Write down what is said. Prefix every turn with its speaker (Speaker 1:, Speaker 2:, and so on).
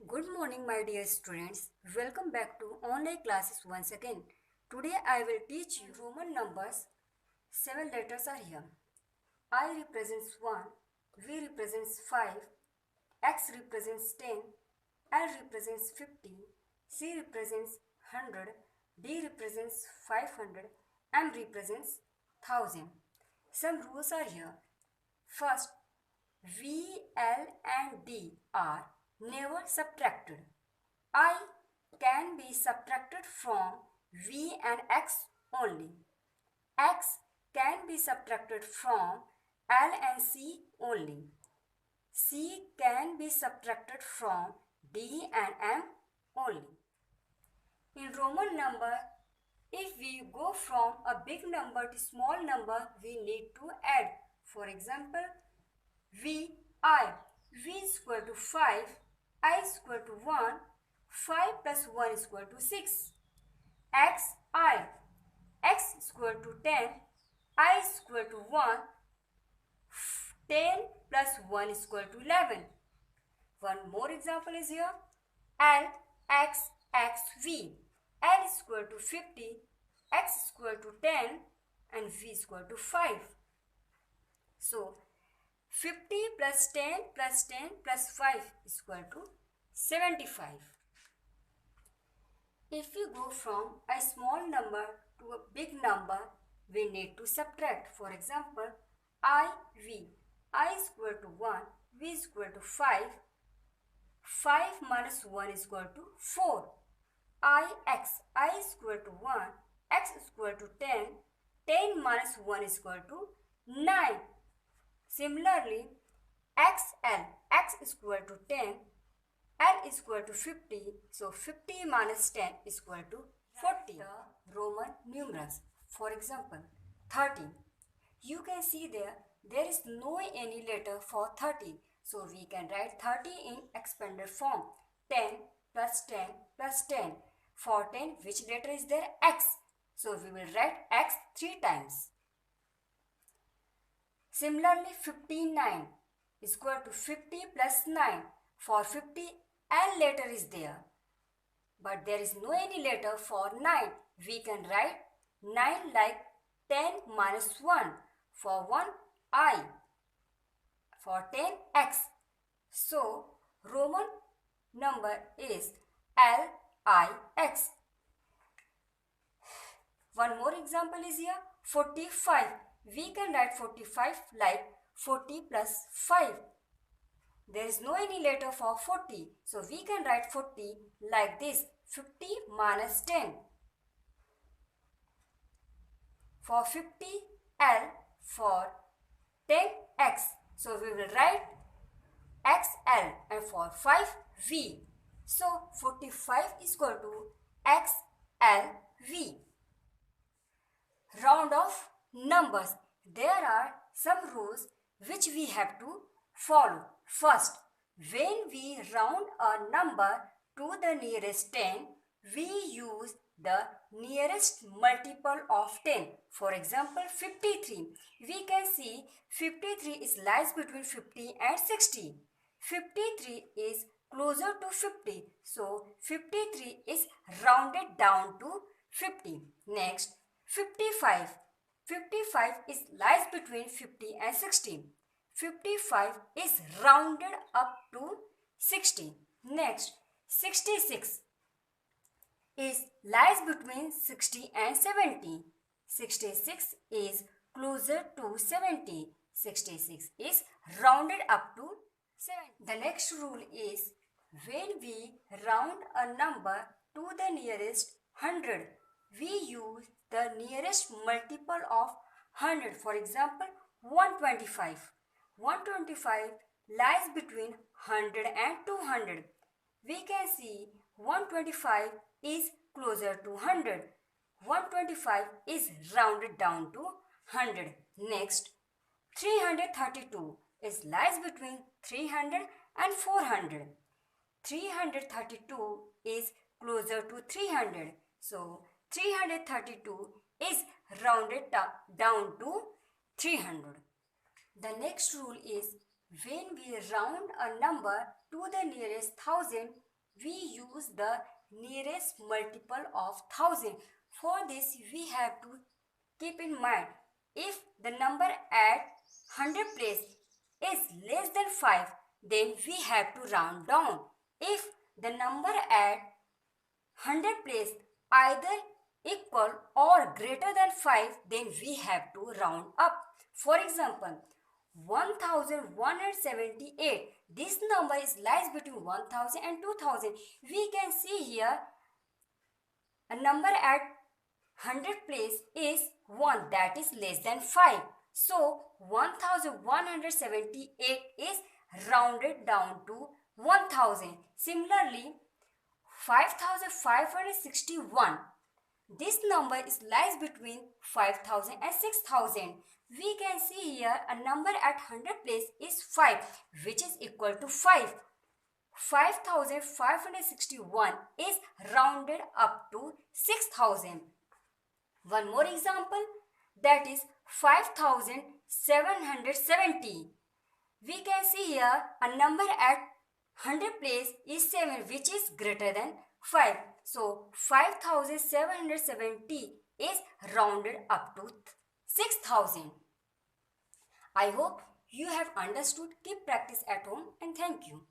Speaker 1: Good morning, my dear students. Welcome back to online classes once again. Today I will teach you Roman numbers. 7 letters are here. I represents 1, V represents 5, X represents 10, L represents 50, C represents 100, D represents 500, M represents 1000. Some rules are here. First, V, L and D are never subtracted. I can be subtracted from V and X only. X can be subtracted from L and C only. C can be subtracted from D and M only. In Roman number, if we go from a big number to small number, we need to add. For example, V, I. V is equal to 5, I is equal to 1, 5 plus 1 is equal to 6. X, I. X is equal to 10, I is equal to 1, 10 plus 1 is equal to 11. One more example is here. L, X, X, V. L is equal to 50, X is equal to 10 and V is equal to 5. So, 50 plus 10 plus 10 plus 5 is equal to 75. If we go from a small number to a big number, we need to subtract. For example, I, V. I is equal to 1, V is equal to 5. 5 minus 1 is equal to 4. I, X. I is equal to 1, X is equal to 10. 10 minus 1 is equal to 9. Similarly, XL, X is equal to 10, L is equal to 50, so 50 minus 10 is equal to 40. The Roman numerals, for example, 30. You can see there is no any letter for 30, so we can write 30 in expanded form. 10 plus 10 plus 10. For 10, which letter is there? X. So we will write X 3 times. Similarly, 59 is equal to 50 plus 9. For 50, L letter is there. But there is no any letter for 9. We can write 9 like 10 minus 1. For 1, I. For 10, X. So, Roman number is LIX. One more example is here, 45. We can write 45 like 40 plus 5. There is no any letter for 40. So we can write 40 like this, 50 minus 10. For 50, L. For 10, X. So we will write XL, and for 5, V. So 45 is equal to XLV. Round off numbers. There are some rules which we have to follow. First, when we round a number to the nearest 10, we use the nearest multiple of 10. For example, 53. We can see 53 is lies between 50 and 60. 53 is closer to 50. So, 53 is rounded down to 50. Next, 55. 55 is lies between 50 and 60. 55 is rounded up to 60. Next, 66 is lies between 60 and 70. 66 is closer to 70. 66 is rounded up to 70. The next rule is when we round a number to the nearest 100, we use the nearest multiple of 100. For example, 125. 125 lies between 100 and 200. We can see 125 is closer to 100. 125 is rounded down to 100. Next, 332 is lies between 300 and 400. 332 is closer to 300. So, 332 is rounded down to 300. The next rule is when we round a number to the nearest thousand, we use the nearest multiple of 1000. For this, we have to keep in mind, if the number at 100 place is less than 5, then we have to round down. If the number at 100 place either equal or greater than 5, then we have to round up. For example, 1178. This number is lies between 1000 and 2000. We can see here a number at 100 place is 1, that is less than 5. So 1178 is rounded down to 1000. Similarly, 5561. This number is lies between 5000 and 6000. We can see here a number at 100 place is 5, which is equal to 5. 5561 is rounded up to 6000. One more example, that is 5770. We can see here a number at 100 place is 7, which is greater than 5. So 5770 is rounded up to 6000. I hope you have understood. Keep practice at home and thank you.